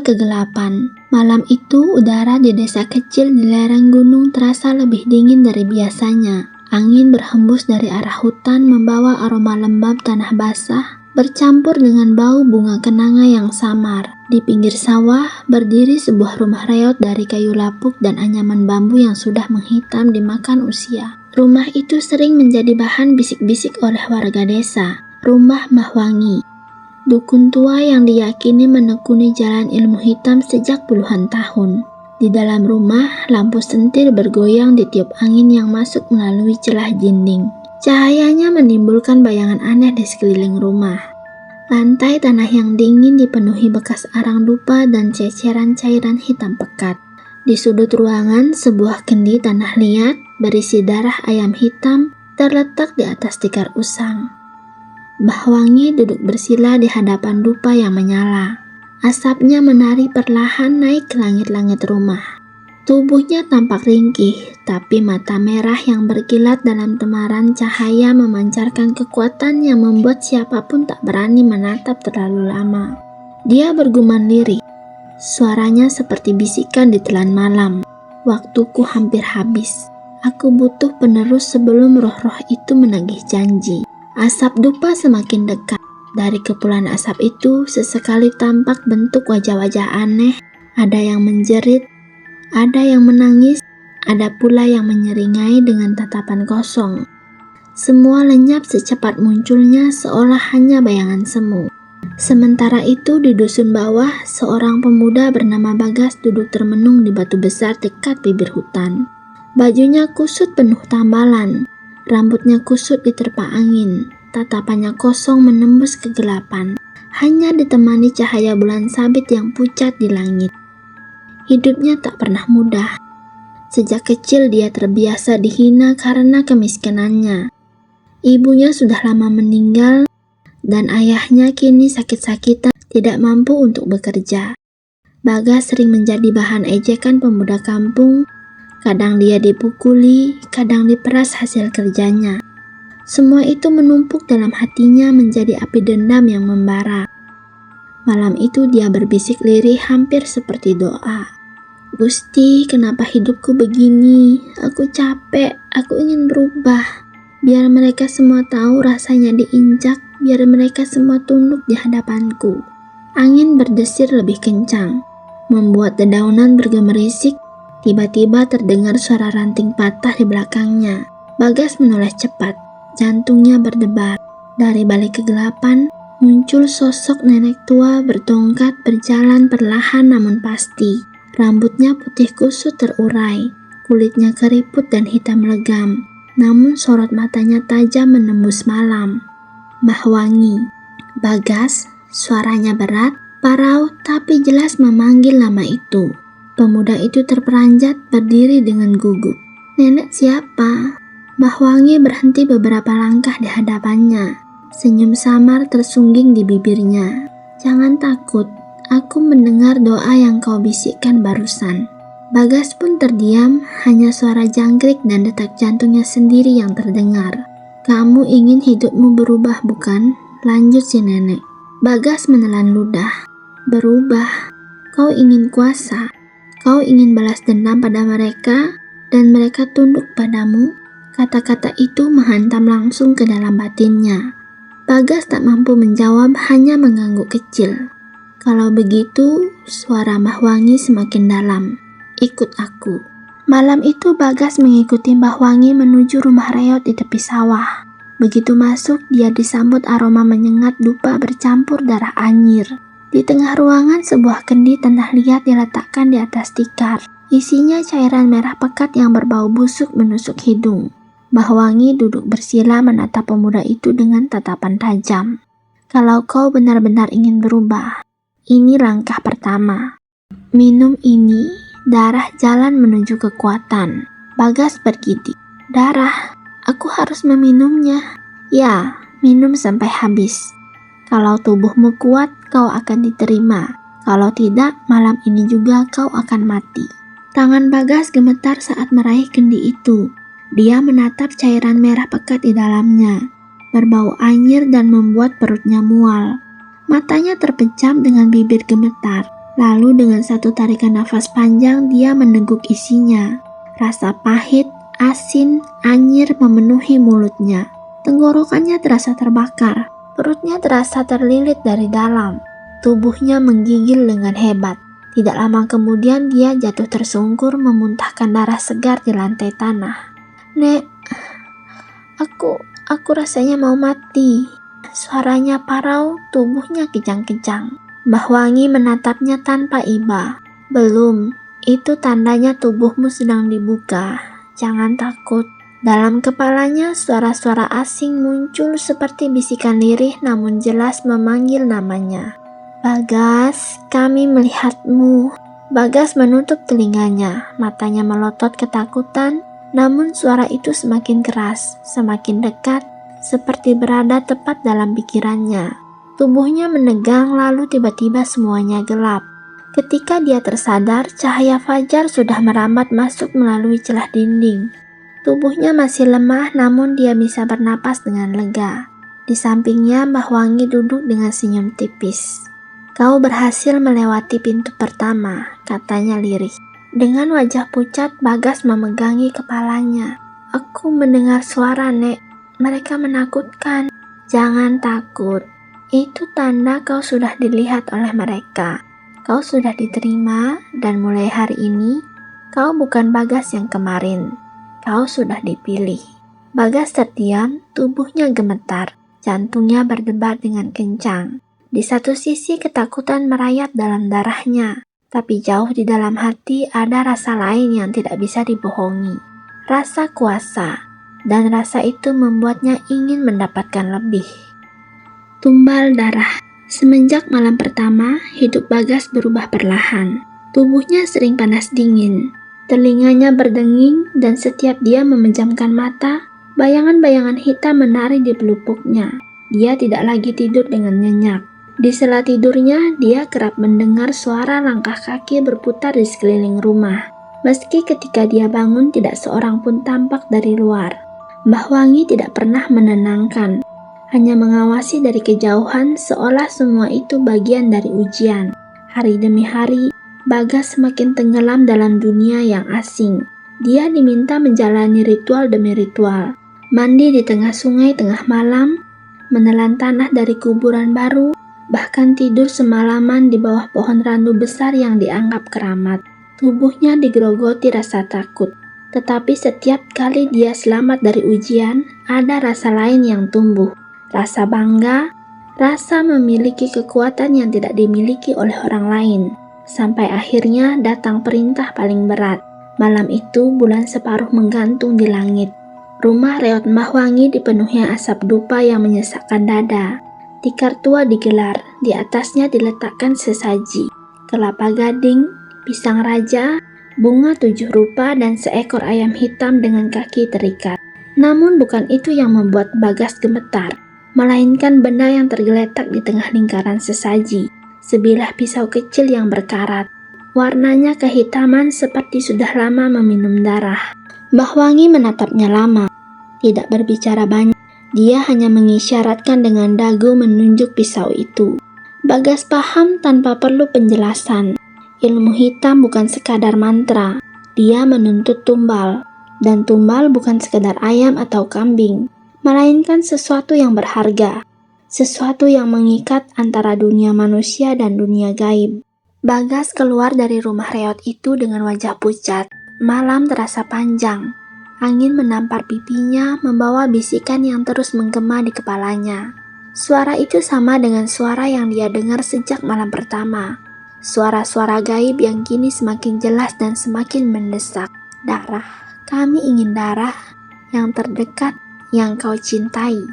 awal kegelapan. Malam itu udara di desa kecil di lereng gunung terasa lebih dingin dari biasanya. Angin berhembus dari arah hutan membawa aroma lembab tanah basah bercampur dengan bau bunga kenanga yang samar. Di pinggir sawah berdiri sebuah rumah reot dari kayu lapuk dan anyaman bambu yang sudah menghitam dimakan usia. Rumah itu sering menjadi bahan bisik-bisik oleh warga desa. Rumah Mbah Wangi, dukun tua yang diyakini menekuni jalan ilmu hitam sejak puluhan tahun. Di dalam rumah, lampu sentir bergoyang ditiup angin yang masuk melalui celah dinding. Cahayanya menimbulkan bayangan aneh di sekeliling rumah. Lantai tanah yang dingin dipenuhi bekas arang dupa dan ceceran cairan hitam pekat. Di sudut ruangan, sebuah kendi tanah liat berisi darah ayam hitam terletak di atas tikar usang. Mbah Wangi duduk bersila di hadapan dupa yang menyala. Asapnya menari perlahan naik ke langit-langit rumah. Tubuhnya tampak ringkih, tapi mata merah yang berkilat dalam temaran cahaya memancarkan kekuatan yang membuat siapapun tak berani menatap terlalu lama. Dia bergumam lirih. Suaranya seperti bisikan di telan malam. Waktuku hampir habis. Aku butuh penerus sebelum roh-roh itu menagih janji. Asap dupa semakin dekat. Dari kepulan asap itu sesekali tampak bentuk wajah-wajah aneh. Ada yang menjerit, ada yang menangis, ada pula yang menyeringai dengan tatapan kosong. Semua lenyap secepat munculnya seolah hanya bayangan semu. Sementara itu di dusun bawah, seorang pemuda bernama Bagas duduk termenung di batu besar dekat bibir hutan. Bajunya kusut penuh tambalan. Rambutnya kusut diterpa angin, tatapannya kosong menembus kegelapan, hanya ditemani cahaya bulan sabit yang pucat di langit. Hidupnya tak pernah mudah. Sejak kecil dia terbiasa dihina karena kemiskinannya. Ibunya sudah lama meninggal, dan ayahnya kini sakit-sakitan tidak mampu untuk bekerja. Bagas sering menjadi bahan ejekan pemuda kampung. Kadang dia dipukuli, kadang diperas hasil kerjanya. Semua itu menumpuk dalam hatinya menjadi api dendam yang membara. Malam itu dia berbisik lirih hampir seperti doa. Gusti, kenapa hidupku begini? Aku capek, aku ingin berubah. Biar mereka semua tahu rasanya diinjak, biar mereka semua tunduk di hadapanku. Angin berdesir lebih kencang, membuat dedaunan bergemerisik. Tiba-tiba terdengar suara ranting patah di belakangnya. Bagas menoleh cepat, jantungnya berdebar. Dari balik kegelapan, muncul sosok nenek tua bertongkat berjalan perlahan namun pasti. Rambutnya putih kusut terurai, kulitnya keriput dan hitam legam. Namun sorot matanya tajam menembus malam. Mbah Wangi. Bagas, suaranya berat, parau tapi jelas memanggil nama itu. Pemuda itu terperanjat berdiri dengan gugup. Nenek siapa? Mbah Wangi berhenti beberapa langkah di hadapannya. Senyum samar tersungging di bibirnya. Jangan takut, aku mendengar doa yang kau bisikkan barusan. Bagas pun terdiam, hanya suara jangkrik dan detak jantungnya sendiri yang terdengar. Kamu ingin hidupmu berubah bukan? Lanjut si nenek. Bagas menelan ludah. Berubah? Kau ingin kuasa? Kau ingin balas dendam pada mereka dan mereka tunduk padamu? Kata-kata itu menghantam langsung ke dalam batinnya. Bagas tak mampu menjawab, hanya mengangguk kecil. Kalau begitu, suara Mbah Wangi semakin dalam. Ikut aku. Malam itu Bagas mengikuti Mbah Wangi menuju rumah reot di tepi sawah. Begitu masuk, dia disambut aroma menyengat dupa bercampur darah anyir. Di tengah ruangan sebuah kendi tanah liat diletakkan di atas tikar. Isinya cairan merah pekat yang berbau busuk menusuk hidung. Mbah Wangi duduk bersila menatap pemuda itu dengan tatapan tajam. Kalau kau benar-benar ingin berubah, ini langkah pertama. Minum ini, darah jalan menuju kekuatan. Bagas bergidik. Darah, aku harus meminumnya. Ya, minum sampai habis. Kalau tubuhmu kuat, kau akan diterima. Kalau tidak, malam ini juga kau akan mati. Tangan Bagas gemetar saat meraih kendi itu. Dia menatap cairan merah pekat di dalamnya, berbau anyir dan membuat perutnya mual. Matanya terpejam dengan bibir gemetar. Lalu dengan satu tarikan nafas panjang dia meneguk isinya. Rasa pahit, asin, anyir memenuhi mulutnya. Tenggorokannya terasa terbakar. Perutnya terasa terlilit dari dalam. Tubuhnya menggigil dengan hebat. Tidak lama kemudian dia jatuh tersungkur memuntahkan darah segar di lantai tanah. "Nek, aku rasanya mau mati." Suaranya parau, tubuhnya kejang-kejang. Mbah Wangi menatapnya tanpa iba. "Belum, itu tandanya tubuhmu sedang dibuka. Jangan takut." Dalam kepalanya suara-suara asing muncul seperti bisikan lirih namun jelas memanggil namanya. "Bagas, kami melihatmu." Bagas menutup telinganya, matanya melotot ketakutan, namun suara itu semakin keras, semakin dekat, seperti berada tepat dalam pikirannya. Tubuhnya menegang lalu tiba-tiba semuanya gelap. Ketika dia tersadar, cahaya fajar sudah merambat masuk melalui celah dinding. Tubuhnya masih lemah namun dia bisa bernapas dengan lega. Di sampingnya Mbah Wangi duduk dengan senyum tipis. "Kau berhasil melewati pintu pertama," katanya lirih. Dengan wajah pucat, Bagas memegangi kepalanya. "Aku mendengar suara, Nek. Mereka menakutkan." "Jangan takut. Itu tanda kau sudah dilihat oleh mereka. Kau sudah diterima dan mulai hari ini, kau bukan Bagas yang kemarin. Kau sudah dipilih." Bagas terdiam, tubuhnya gemetar, jantungnya berdebar dengan kencang. Di satu sisi ketakutan merayap dalam darahnya, tapi jauh di dalam hati ada rasa lain yang tidak bisa dibohongi. Rasa kuasa, dan rasa itu membuatnya ingin mendapatkan lebih. Tumbal darah. Semenjak malam pertama, hidup Bagas berubah perlahan. Tubuhnya sering panas dingin, telinganya berdenging, dan setiap dia memejamkan mata, bayangan-bayangan hitam menari di pelupuknya. Dia tidak lagi tidur dengan nyenyak. Di sela tidurnya, dia kerap mendengar suara langkah kaki berputar di sekeliling rumah. Meski ketika dia bangun tidak seorang pun tampak dari luar. Mbah Wangi tidak pernah menenangkan, hanya mengawasi dari kejauhan seolah semua itu bagian dari ujian. Hari demi hari, Bagas semakin tenggelam dalam dunia yang asing. Dia diminta menjalani ritual demi ritual, mandi di tengah sungai tengah malam, menelan tanah dari kuburan baru, bahkan tidur semalaman di bawah pohon randu besar yang dianggap keramat. Tubuhnya digerogoti rasa takut, tetapi setiap kali dia selamat dari ujian, ada rasa lain yang tumbuh. Rasa bangga, rasa memiliki kekuatan yang tidak dimiliki oleh orang lain. Sampai akhirnya datang perintah paling berat. Malam itu bulan separuh menggantung di langit. Rumah reot Mbah Wangi dipenuhi asap dupa yang menyesakkan dada. Tikar tua digelar, di atasnya diletakkan sesaji, kelapa gading, pisang raja, bunga 7 rupa, dan seekor ayam hitam dengan kaki terikat. Namun bukan itu yang membuat Bagas gemetar, melainkan benda yang tergeletak di tengah lingkaran sesaji, sebilah pisau kecil yang berkarat. Warnanya kehitaman seperti sudah lama meminum darah. Mbah Wangi menatapnya lama, tidak berbicara banyak. Dia hanya mengisyaratkan dengan dagu menunjuk pisau itu. Bagas paham tanpa perlu penjelasan. Ilmu hitam bukan sekadar mantra. Dia menuntut tumbal. Dan tumbal bukan sekadar ayam atau kambing, melainkan sesuatu yang berharga. Sesuatu yang mengikat antara dunia manusia dan dunia gaib. Bagas keluar dari rumah reot itu dengan wajah pucat. Malam terasa panjang. Angin menampar pipinya, membawa bisikan yang terus menggema di kepalanya. Suara itu sama dengan suara yang dia dengar sejak malam pertama. Suara-suara gaib yang kini semakin jelas dan semakin mendesak. "Darah, kami ingin darah yang terdekat, yang kau cintai."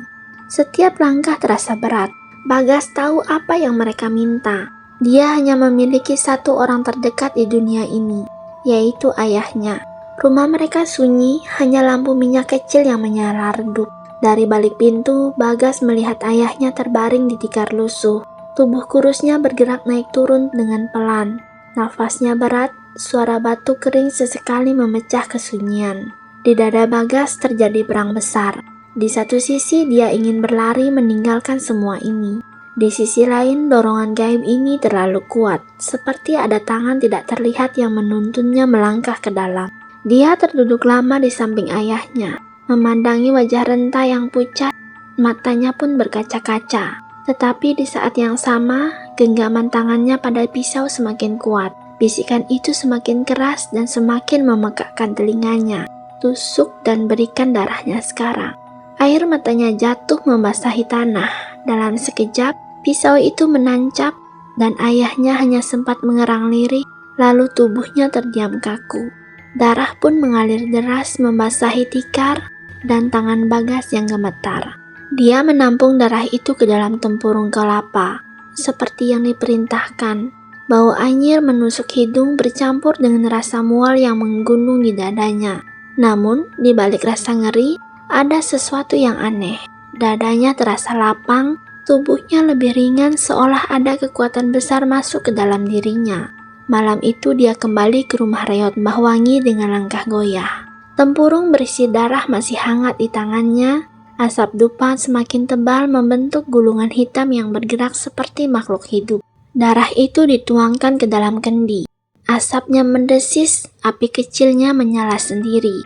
Setiap langkah terasa berat. Bagas tahu apa yang mereka minta. Dia hanya memiliki satu orang terdekat di dunia ini, yaitu ayahnya. Rumah mereka sunyi, hanya lampu minyak kecil yang menyala redup. Dari balik pintu, Bagas melihat ayahnya terbaring di tikar lusuh. Tubuh kurusnya bergerak naik turun dengan pelan. Nafasnya berat, suara batu kering sesekali memecah kesunyian. Di dada Bagas terjadi perang besar. Di satu sisi dia ingin berlari meninggalkan semua ini. Di sisi lain, dorongan gaib ini terlalu kuat, seperti ada tangan tidak terlihat yang menuntunnya melangkah ke dalam. Dia terduduk lama di samping ayahnya, memandangi wajah renta yang pucat, matanya pun berkaca-kaca. Tetapi di saat yang sama, genggaman tangannya pada pisau semakin kuat. Bisikan itu semakin keras dan semakin memekakkan telinganya. Tusuk dan berikan darahnya sekarang. Air matanya jatuh membasahi tanah. Dalam sekejap, pisau itu menancap dan ayahnya hanya sempat mengerang lirik, lalu tubuhnya terdiam kaku. Darah pun mengalir deras membasahi tikar dan tangan Bagas yang gemetar. Dia menampung darah itu ke dalam tempurung kelapa, seperti yang diperintahkan. Bau anyir menusuk hidung bercampur dengan rasa mual yang menggunung di dadanya. Namun, di balik rasa ngeri, ada sesuatu yang aneh. Dadanya terasa lapang, tubuhnya lebih ringan seolah ada kekuatan besar masuk ke dalam dirinya. Malam itu dia kembali ke rumah Reot Mbah Wangi dengan langkah goyah. Tempurung berisi darah masih hangat di tangannya. Asap dupa semakin tebal membentuk gulungan hitam yang bergerak seperti makhluk hidup. Darah itu dituangkan ke dalam kendi. Asapnya mendesis, api kecilnya menyala sendiri.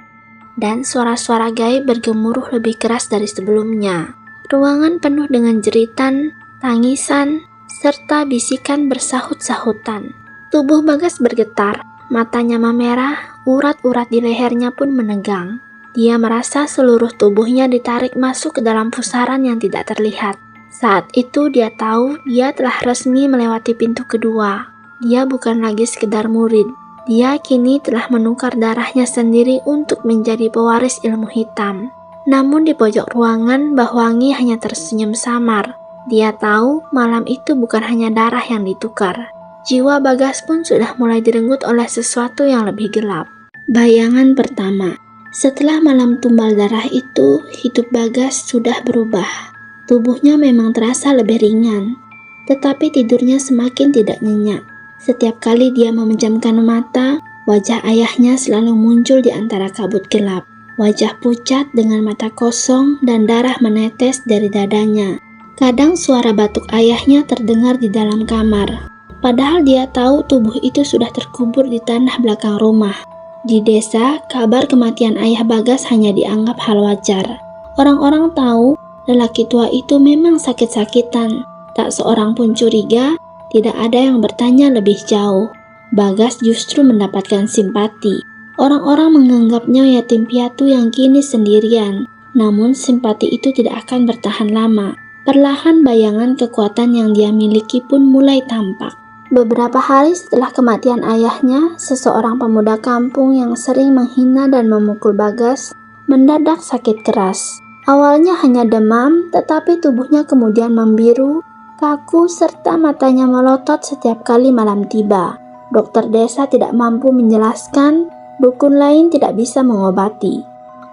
Dan suara-suara gaib bergemuruh lebih keras dari sebelumnya. Ruangan penuh dengan jeritan, tangisan, serta bisikan bersahut-sahutan. Tubuh Bagas bergetar, matanya memerah, urat-urat di lehernya pun menegang. Dia merasa seluruh tubuhnya ditarik masuk ke dalam pusaran yang tidak terlihat. Saat itu dia tahu dia telah resmi melewati pintu kedua. Dia bukan lagi sekedar murid. Dia kini telah menukar darahnya sendiri untuk menjadi pewaris ilmu hitam. Namun di pojok ruangan, Mbah Wangi hanya tersenyum samar. Dia tahu malam itu bukan hanya darah yang ditukar. Jiwa Bagas pun sudah mulai direnggut oleh sesuatu yang lebih gelap. Bayangan pertama. Setelah malam tumbal darah itu, hidup Bagas sudah berubah. Tubuhnya memang terasa lebih ringan, tetapi tidurnya semakin tidak nyenyak. Setiap kali dia memejamkan mata, wajah ayahnya selalu muncul di antara kabut gelap. Wajah pucat dengan mata kosong dan darah menetes dari dadanya. Kadang suara batuk ayahnya terdengar di dalam kamar. Padahal dia tahu tubuh itu sudah terkubur di tanah belakang rumah. Di desa, kabar kematian ayah Bagas hanya dianggap hal wajar. Orang-orang tahu lelaki tua itu memang sakit-sakitan. Tak seorang pun curiga, tidak ada yang bertanya lebih jauh. Bagas justru mendapatkan simpati. Orang-orang menganggapnya yatim piatu yang kini sendirian. Namun simpati itu tidak akan bertahan lama. Perlahan bayangan kekuatan yang dia miliki pun mulai tampak. Beberapa hari setelah kematian ayahnya, seseorang pemuda kampung yang sering menghina dan memukul Bagas mendadak sakit keras. Awalnya hanya demam, tetapi tubuhnya kemudian membiru, kaku, serta matanya melotot setiap kali malam tiba. Dokter desa tidak mampu menjelaskan, dukun lain tidak bisa mengobati.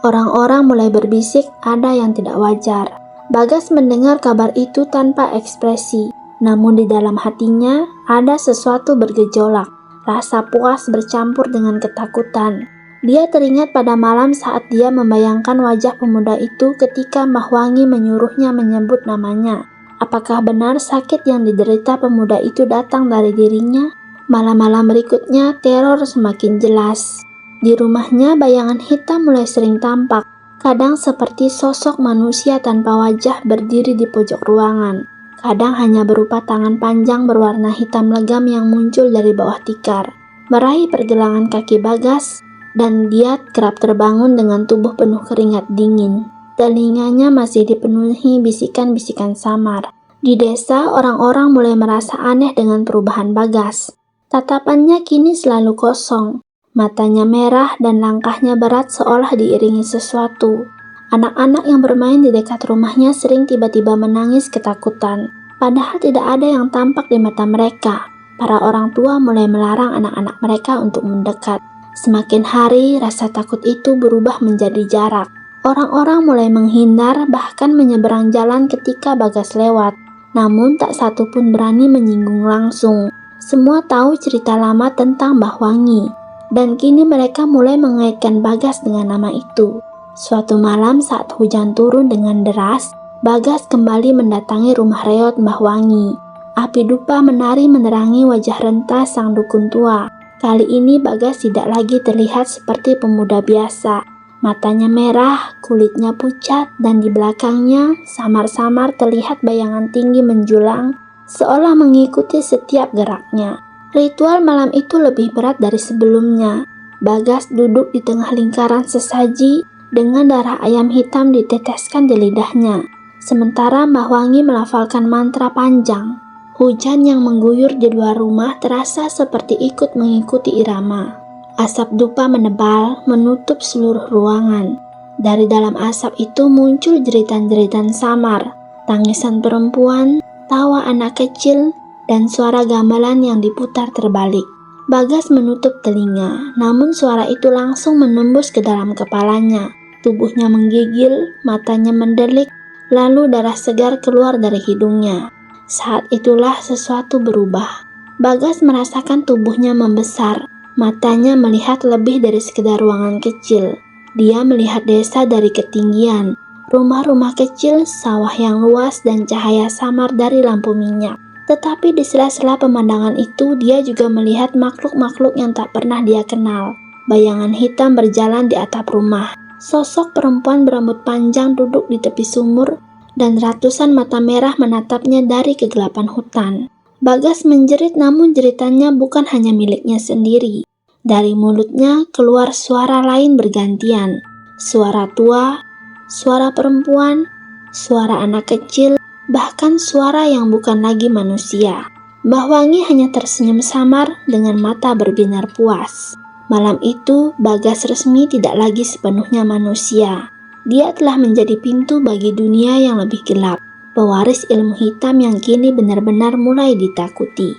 Orang-orang mulai berbisik ada yang tidak wajar. Bagas mendengar kabar itu tanpa ekspresi, namun di dalam hatinya ada sesuatu bergejolak. Rasa puas bercampur dengan ketakutan. Dia teringat pada malam saat dia membayangkan wajah pemuda itu ketika Mbah Wangi menyuruhnya menyebut namanya. Apakah benar sakit yang diderita pemuda itu datang dari dirinya? Malam-malam berikutnya teror semakin jelas. Di rumahnya bayangan hitam mulai sering tampak. Kadang seperti sosok manusia tanpa wajah berdiri di pojok ruangan. Kadang hanya berupa tangan panjang berwarna hitam legam yang muncul dari bawah tikar, meraih pergelangan kaki Bagas. Dan dia kerap terbangun dengan tubuh penuh keringat dingin. Telinganya masih dipenuhi bisikan-bisikan samar. Di desa, orang-orang mulai merasa aneh dengan perubahan Bagas. Tatapannya kini selalu kosong. Matanya merah dan langkahnya berat seolah diiringi sesuatu. Anak-anak yang bermain di dekat rumahnya sering tiba-tiba menangis ketakutan. Padahal tidak ada yang tampak di mata mereka. Para orang tua mulai melarang anak-anak mereka untuk mendekat. Semakin hari, rasa takut itu berubah menjadi jarak. Orang-orang mulai menghindar, bahkan menyeberang jalan ketika Bagas lewat. Namun tak satu pun berani menyinggung langsung. Semua tahu cerita lama tentang Mbah Wangi. Dan kini mereka mulai mengaitkan Bagas dengan nama itu. Suatu malam saat hujan turun dengan deras, Bagas kembali mendatangi rumah reot Mbah Wangi. Api dupa menari menerangi wajah rentas sang dukun tua. Kali ini Bagas tidak lagi terlihat seperti pemuda biasa. Matanya merah, kulitnya pucat, dan di belakangnya samar-samar terlihat bayangan tinggi menjulang, seolah mengikuti setiap geraknya. Ritual malam itu lebih berat dari sebelumnya. Bagas duduk di tengah lingkaran sesaji dengan darah ayam hitam diteteskan di lidahnya. Sementara Mbah Wangi melafalkan mantra panjang. Hujan yang mengguyur di luar rumah terasa seperti ikut mengikuti irama. Asap dupa menebal menutup seluruh ruangan. Dari dalam asap itu muncul jeritan-jeritan samar, tangisan perempuan, tawa anak kecil, dan suara gamelan yang diputar terbalik. Bagas menutup telinga, namun suara itu langsung menembus ke dalam kepalanya. Tubuhnya menggigil, matanya mendelik, lalu darah segar keluar dari hidungnya. Saat itulah sesuatu berubah. Bagas merasakan tubuhnya membesar. Matanya melihat lebih dari sekedar ruangan kecil. Dia melihat desa dari ketinggian. Rumah-rumah kecil, sawah yang luas, dan cahaya samar dari lampu minyak. Tetapi di sela-sela pemandangan itu, dia juga melihat makhluk-makhluk yang tak pernah dia kenal. Bayangan hitam berjalan di atap rumah. Sosok perempuan berambut panjang duduk di tepi sumur, dan ratusan mata merah menatapnya dari kegelapan hutan. Bagas menjerit, namun jeritannya bukan hanya miliknya sendiri. Dari mulutnya keluar suara lain bergantian. Suara tua, suara perempuan, suara anak kecil, bahkan suara yang bukan lagi manusia. Mbah Wangi hanya tersenyum samar dengan mata berbinar puas. Malam itu, Bagas resmi tidak lagi sepenuhnya manusia. Dia telah menjadi pintu bagi dunia yang lebih gelap, pewaris ilmu hitam yang kini benar-benar mulai ditakuti.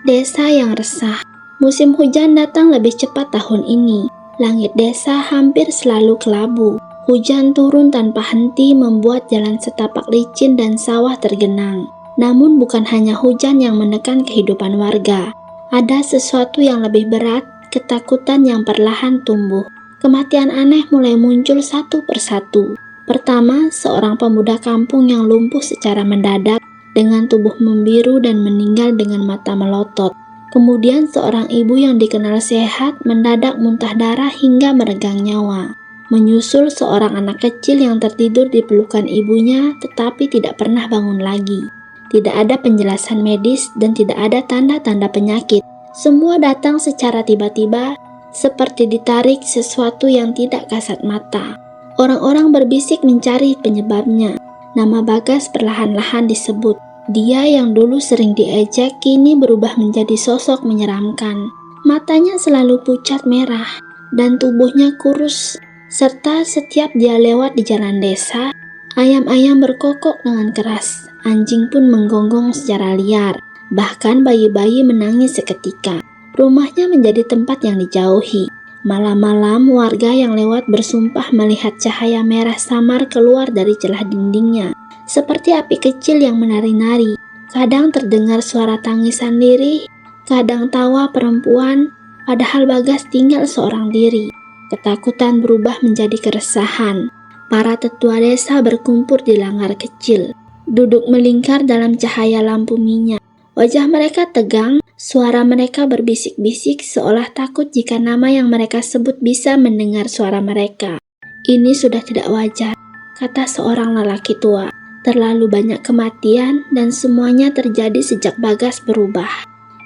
Desa yang resah. Musim hujan datang lebih cepat tahun ini. Langit desa hampir selalu kelabu. Hujan turun tanpa henti membuat jalan setapak licin dan sawah tergenang. Namun bukan hanya hujan yang menekan kehidupan warga. Ada sesuatu yang lebih berat, ketakutan yang perlahan tumbuh. Kematian aneh mulai muncul satu persatu. Pertama, seorang pemuda kampung yang lumpuh secara mendadak dengan tubuh membiru dan meninggal dengan mata melotot. Kemudian seorang ibu yang dikenal sehat mendadak muntah darah hingga meregang nyawa. Menyusul seorang anak kecil yang tertidur di pelukan ibunya tetapi tidak pernah bangun lagi. Tidak ada penjelasan medis dan tidak ada tanda-tanda penyakit. Semua datang secara tiba-tiba, seperti ditarik sesuatu yang tidak kasat mata. Orang-orang berbisik mencari penyebabnya. Nama Bagas perlahan-lahan disebut. Dia yang dulu sering diejek kini berubah menjadi sosok menyeramkan. Matanya selalu pucat merah dan tubuhnya kurus. Serta setiap dia lewat di jalan desa, ayam-ayam berkokok dengan keras. Anjing pun menggonggong secara liar. Bahkan bayi-bayi menangis seketika. Rumahnya menjadi tempat yang dijauhi. Malam-malam warga yang lewat bersumpah melihat cahaya merah samar keluar dari celah dindingnya. Seperti api kecil yang menari-nari. Kadang terdengar suara tangisan lirih, kadang tawa perempuan, padahal Bagas tinggal seorang diri. Ketakutan berubah menjadi keresahan. Para tetua desa berkumpul di langgar kecil, duduk melingkar dalam cahaya lampu minyak. Wajah mereka tegang, suara mereka berbisik-bisik seolah takut jika nama yang mereka sebut bisa mendengar suara mereka. Ini sudah tidak wajar, kata seorang lelaki tua. Terlalu banyak kematian dan semuanya terjadi sejak Bagas berubah.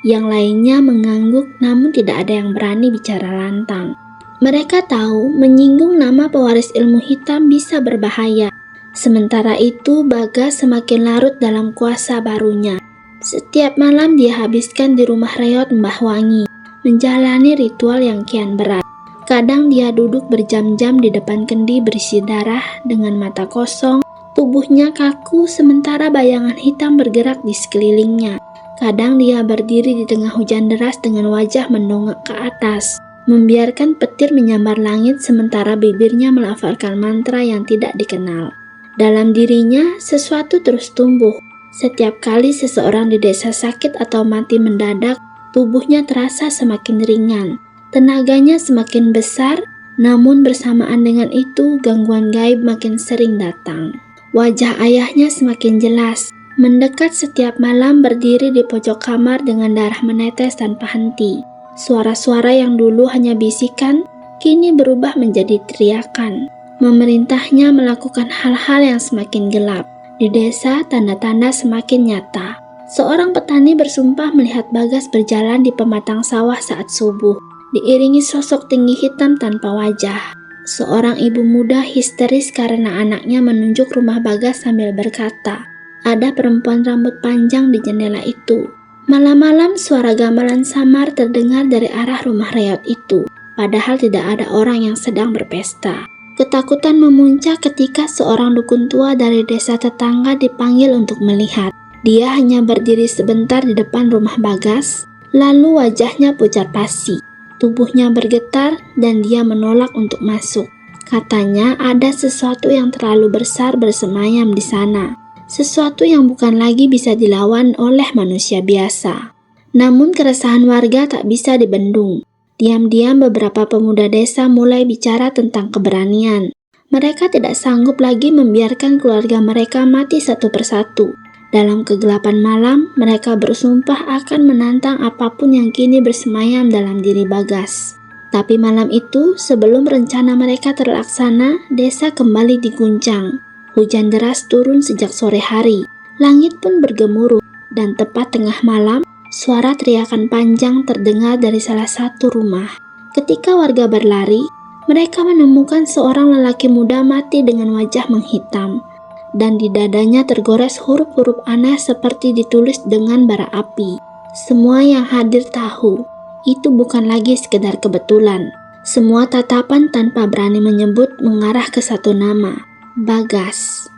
Yang lainnya mengangguk namun tidak ada yang berani bicara lantang. Mereka tahu menyinggung nama pewaris ilmu hitam bisa berbahaya. Sementara itu Bagas semakin larut dalam kuasa barunya. Setiap malam dia habiskan di rumah reot Mbah Wangi, menjalani ritual yang kian berat. Kadang dia duduk berjam-jam di depan kendi berisi darah dengan mata kosong. Tubuhnya kaku sementara bayangan hitam bergerak di sekelilingnya. Kadang dia berdiri di tengah hujan deras dengan wajah mendongak ke atas, membiarkan petir menyambar langit sementara bibirnya melafalkan mantra yang tidak dikenal. Dalam dirinya sesuatu terus tumbuh. Setiap kali seseorang di desa sakit atau mati mendadak, tubuhnya terasa semakin ringan. Tenaganya semakin besar, namun bersamaan dengan itu gangguan gaib makin sering datang. Wajah ayahnya semakin jelas, mendekat setiap malam berdiri di pojok kamar dengan darah menetes tanpa henti. Suara-suara yang dulu hanya bisikan, kini berubah menjadi teriakan. Memerintahnya melakukan hal-hal yang semakin gelap. Di desa, tanda-tanda semakin nyata. Seorang petani bersumpah melihat Bagas berjalan di pematang sawah saat subuh, diiringi sosok tinggi hitam tanpa wajah. Seorang ibu muda histeris karena anaknya menunjuk rumah Bagas sambil berkata, "Ada perempuan rambut panjang di jendela itu." Malam-malam suara gamelan samar terdengar dari arah rumah reot itu, padahal tidak ada orang yang sedang berpesta. Ketakutan memuncak ketika seorang dukun tua dari desa tetangga dipanggil untuk melihat. Dia hanya berdiri sebentar di depan rumah Bagas, lalu wajahnya pucat pasi. Tubuhnya bergetar dan dia menolak untuk masuk. Katanya ada sesuatu yang terlalu besar bersemayam di sana. Sesuatu yang bukan lagi bisa dilawan oleh manusia biasa. Namun keresahan warga tak bisa dibendung. Diam-diam beberapa pemuda desa mulai bicara tentang keberanian. Mereka tidak sanggup lagi membiarkan keluarga mereka mati satu persatu. Dalam kegelapan malam, mereka bersumpah akan menantang apapun yang kini bersemayam dalam diri Bagas. Tapi malam itu, sebelum rencana mereka terlaksana, desa kembali diguncang. Hujan deras turun sejak sore hari. Langit pun bergemuruh, dan tepat tengah malam, suara teriakan panjang terdengar dari salah satu rumah. Ketika warga berlari, mereka menemukan seorang lelaki muda mati dengan wajah menghitam. Dan di dadanya tergores huruf-huruf aneh seperti ditulis dengan bara api. Semua yang hadir tahu, itu bukan lagi sekedar kebetulan. Semua tatapan tanpa berani menyebut mengarah ke satu nama, Bagas.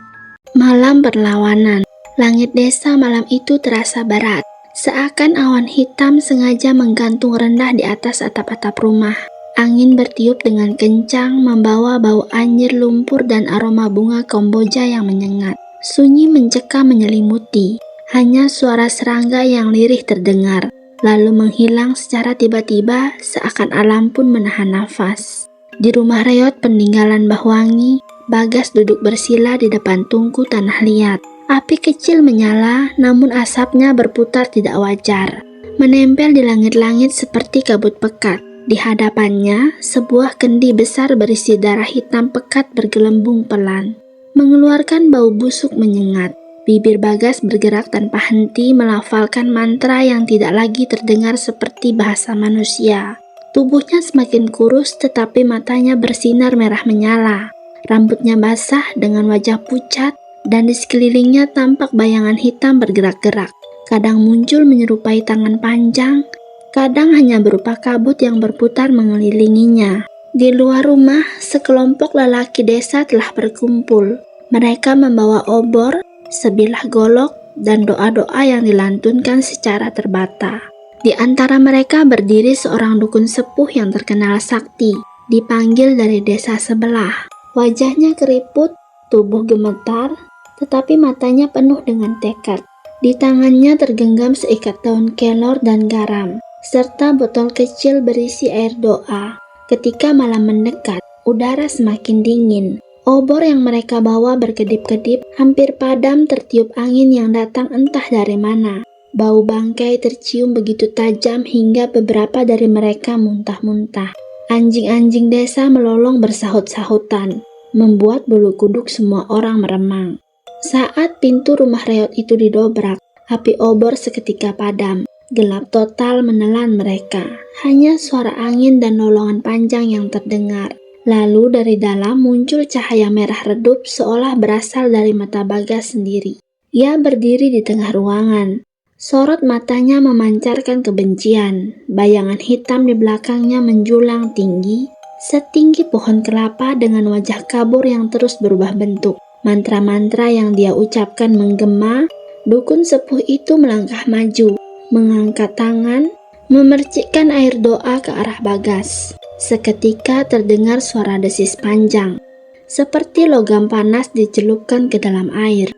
Malam berlawanan. Langit desa malam itu terasa berat. Seakan awan hitam sengaja menggantung rendah di atas atap-atap rumah. Angin bertiup dengan kencang, membawa bau anjir lumpur dan aroma bunga Kamboja yang menyengat. Sunyi mencekam menyelimuti, hanya suara serangga yang lirih terdengar, lalu menghilang secara tiba-tiba seakan alam pun menahan nafas. Di rumah reot peninggalan Mbah Wangi, Bagas duduk bersila di depan tungku tanah liat. Api kecil menyala, namun asapnya berputar tidak wajar, menempel di langit-langit seperti kabut pekat. Di hadapannya, sebuah kendi besar berisi darah hitam pekat bergelembung pelan, mengeluarkan bau busuk menyengat. Bibir Bagas bergerak tanpa henti melafalkan mantra yang tidak lagi terdengar seperti bahasa manusia. Tubuhnya semakin kurus tetapi matanya bersinar merah menyala. Rambutnya basah dengan wajah pucat dan di sekelilingnya tampak bayangan hitam bergerak-gerak. Kadang muncul menyerupai tangan panjang, kadang hanya berupa kabut yang berputar mengelilinginya. Di luar rumah, sekelompok lelaki desa telah berkumpul. Mereka membawa obor, sebilah golok, dan doa-doa yang dilantunkan secara terbata. Di antara mereka berdiri seorang dukun sepuh yang terkenal sakti, dipanggil dari desa sebelah. Wajahnya keriput, tubuh gemetar, tetapi matanya penuh dengan tekad. Di tangannya tergenggam seikat daun kelor dan garam, serta botol kecil berisi air doa. Ketika malam mendekat, udara semakin dingin. Obor yang mereka bawa berkedip-kedip, hampir padam tertiup angin yang datang entah dari mana. Bau bangkai tercium begitu tajam hingga beberapa dari mereka muntah-muntah. Anjing-anjing desa melolong bersahut-sahutan, membuat bulu kuduk semua orang meremang. Saat pintu rumah reot itu didobrak, api obor seketika padam. Gelap total menelan mereka, hanya suara angin dan lolongan panjang yang terdengar. Lalu dari dalam muncul cahaya merah redup seolah berasal dari mata Bagas sendiri. Ia berdiri di tengah ruangan. Sorot matanya memancarkan kebencian. Bayangan hitam di belakangnya menjulang tinggi, setinggi pohon kelapa dengan wajah kabur yang terus berubah bentuk. Mantra-mantra yang dia ucapkan menggema. Dukun sepuh itu melangkah maju, mengangkat tangan, memercikkan air doa ke arah Bagas. Seketika terdengar suara desis panjang, seperti logam panas dicelupkan ke dalam air.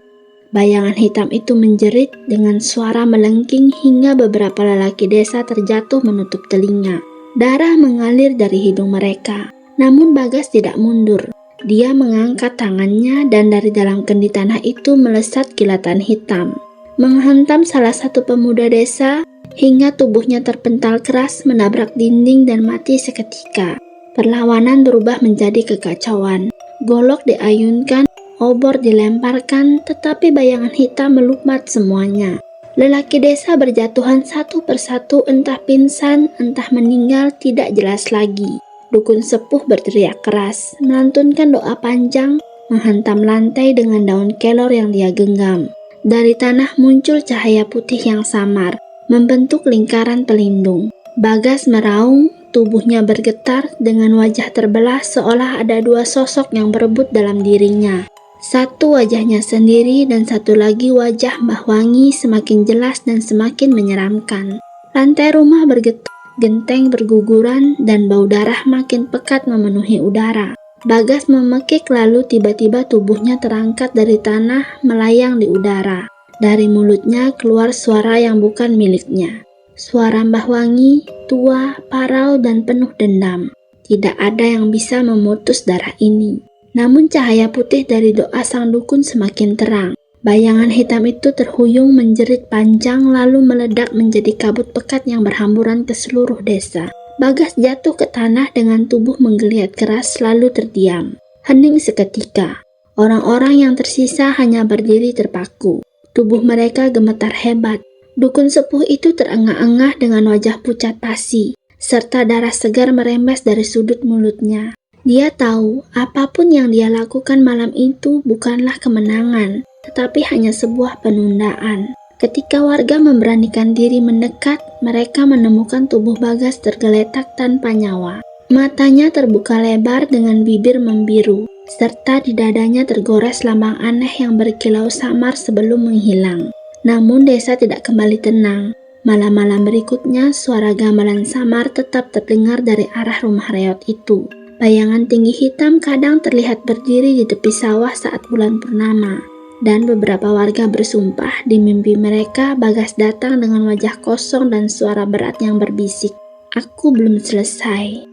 Bayangan hitam itu menjerit dengan suara melengking hingga beberapa lelaki desa terjatuh menutup telinga. Darah mengalir dari hidung mereka, namun Bagas tidak mundur. Dia mengangkat tangannya dan dari dalam kendi tanah itu melesat kilatan hitam, menghantam salah satu pemuda desa hingga tubuhnya terpental keras menabrak dinding dan mati seketika. Perlawanan berubah menjadi kekacauan. Golok diayunkan, obor dilemparkan, tetapi bayangan hitam melumat semuanya. Lelaki desa berjatuhan satu persatu, entah pingsan, entah meninggal, tidak jelas lagi. Dukun sepuh berteriak keras, melantunkan doa panjang, menghantam lantai dengan daun kelor yang dia genggam. Dari tanah muncul cahaya putih yang samar, membentuk lingkaran pelindung. Bagas meraung, tubuhnya bergetar dengan wajah terbelah seolah ada dua sosok yang berebut dalam dirinya. Satu wajahnya sendiri dan satu lagi wajah Mbah Wangi semakin jelas dan semakin menyeramkan. Lantai rumah bergetar, genteng berguguran, dan bau darah makin pekat memenuhi udara. Bagas memekik lalu tiba-tiba tubuhnya terangkat dari tanah melayang di udara. Dari mulutnya keluar suara yang bukan miliknya. Suara Mbah Wangi, tua, parau, dan penuh dendam. Tidak ada yang bisa memutus darah ini. Namun cahaya putih dari doa sang dukun semakin terang. Bayangan hitam itu terhuyung menjerit panjang lalu meledak menjadi kabut pekat yang berhamburan ke seluruh desa. Bagas jatuh ke tanah dengan tubuh menggeliat keras lalu terdiam. Hening seketika. Orang-orang yang tersisa hanya berdiri terpaku. Tubuh mereka gemetar hebat. Dukun sepuh itu terengah-engah dengan wajah pucat pasi, serta darah segar merembes dari sudut mulutnya. Dia tahu apapun yang dia lakukan malam itu bukanlah kemenangan, tetapi hanya sebuah penundaan. Ketika warga memberanikan diri mendekat, mereka menemukan tubuh Bagas tergeletak tanpa nyawa. Matanya terbuka lebar dengan bibir membiru, serta di dadanya tergores lambang aneh yang berkilau samar sebelum menghilang. Namun desa tidak kembali tenang. Malam-malam berikutnya, suara gamelan samar tetap terdengar dari arah rumah reot itu. Bayangan tinggi hitam kadang terlihat berdiri di tepi sawah saat bulan purnama. Dan beberapa warga bersumpah di mimpi mereka Bagas datang dengan wajah kosong dan suara berat yang berbisik, "Aku belum selesai."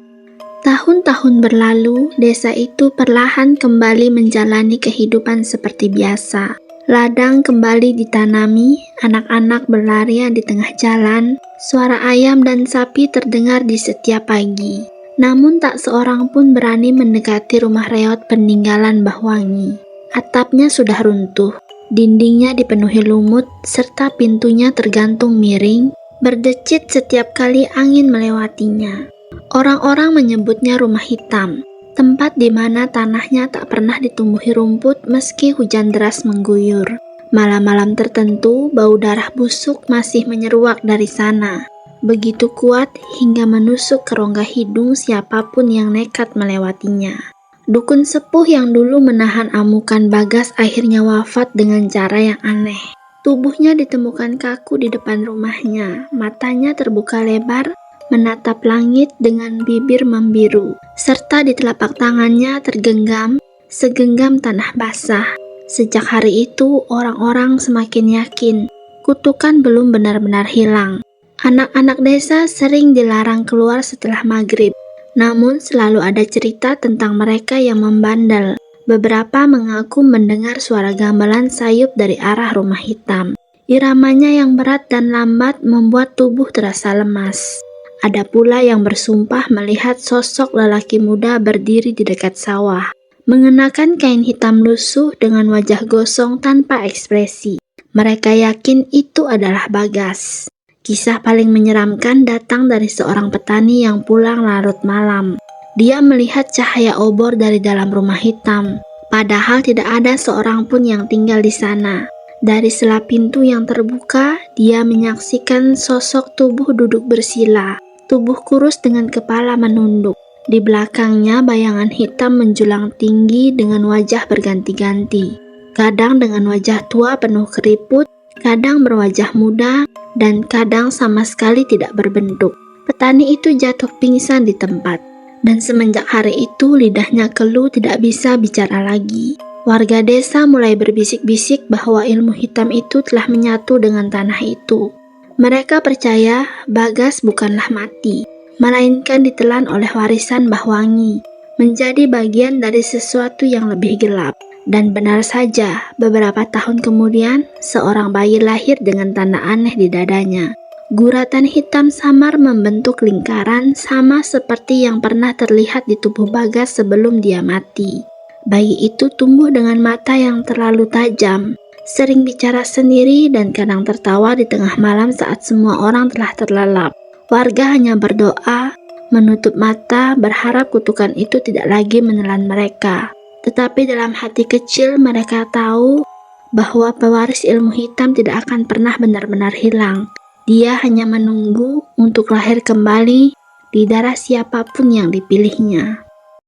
Tahun-tahun berlalu, desa itu perlahan kembali menjalani kehidupan seperti biasa. Ladang kembali ditanami, anak-anak berlarian di tengah jalan, suara ayam dan sapi terdengar di setiap pagi. Namun tak seorang pun berani mendekati rumah reot peninggalan Mbah Wangi. Atapnya sudah runtuh, dindingnya dipenuhi lumut, serta pintunya tergantung miring, berdecit setiap kali angin melewatinya. Orang-orang menyebutnya rumah hitam, tempat di mana tanahnya tak pernah ditumbuhi rumput meski hujan deras mengguyur. Malam-malam tertentu, bau darah busuk masih menyeruak dari sana, begitu kuat hingga menusuk ke rongga hidung siapapun yang nekat melewatinya. Dukun sepuh yang dulu menahan amukan Bagas akhirnya wafat dengan cara yang aneh. Tubuhnya ditemukan kaku di depan rumahnya, matanya terbuka lebar, menatap langit dengan bibir membiru, serta di telapak tangannya tergenggam segenggam tanah basah. Sejak hari itu, orang-orang semakin yakin kutukan belum benar-benar hilang. Anak-anak desa sering dilarang keluar setelah maghrib, namun selalu ada cerita tentang mereka yang membandel. Beberapa mengaku mendengar suara gamelan sayup dari arah rumah hitam. Iramanya yang berat dan lambat membuat tubuh terasa lemas. Ada pula yang bersumpah melihat sosok lelaki muda berdiri di dekat sawah, mengenakan kain hitam lusuh dengan wajah gosong tanpa ekspresi. Mereka yakin itu adalah Bagas. Kisah paling menyeramkan datang dari seorang petani yang pulang larut malam. Dia melihat cahaya obor dari dalam rumah hitam, padahal tidak ada seorang pun yang tinggal di sana. Dari sela pintu yang terbuka, dia menyaksikan sosok tubuh duduk bersila, tubuh kurus dengan kepala menunduk. Di belakangnya bayangan hitam menjulang tinggi dengan wajah berganti-ganti. Kadang dengan wajah tua penuh keriput, kadang berwajah muda, dan kadang sama sekali tidak berbentuk. Petani itu jatuh pingsan di tempat, dan semenjak hari itu lidahnya keluh tidak bisa bicara lagi. Warga desa mulai berbisik-bisik bahwa ilmu hitam itu telah menyatu dengan tanah itu. Mereka percaya Bagas bukanlah mati, melainkan ditelan oleh warisan Mbah Wangi. menjadi bagian dari sesuatu yang lebih gelap. Dan benar saja, beberapa tahun kemudian, seorang bayi lahir dengan tanda aneh di dadanya. Guratan hitam samar membentuk lingkaran sama seperti yang pernah terlihat di tubuh Bagas sebelum dia mati. Bayi itu tumbuh dengan mata yang terlalu tajam, sering bicara sendiri dan kadang tertawa di tengah malam saat semua orang telah terlelap. Warga hanya berdoa, menutup mata, berharap kutukan itu tidak lagi menelan mereka. Tetapi dalam hati kecil mereka tahu bahwa pewaris ilmu hitam tidak akan pernah benar-benar hilang. Dia hanya menunggu untuk lahir kembali di darah siapapun yang dipilihnya.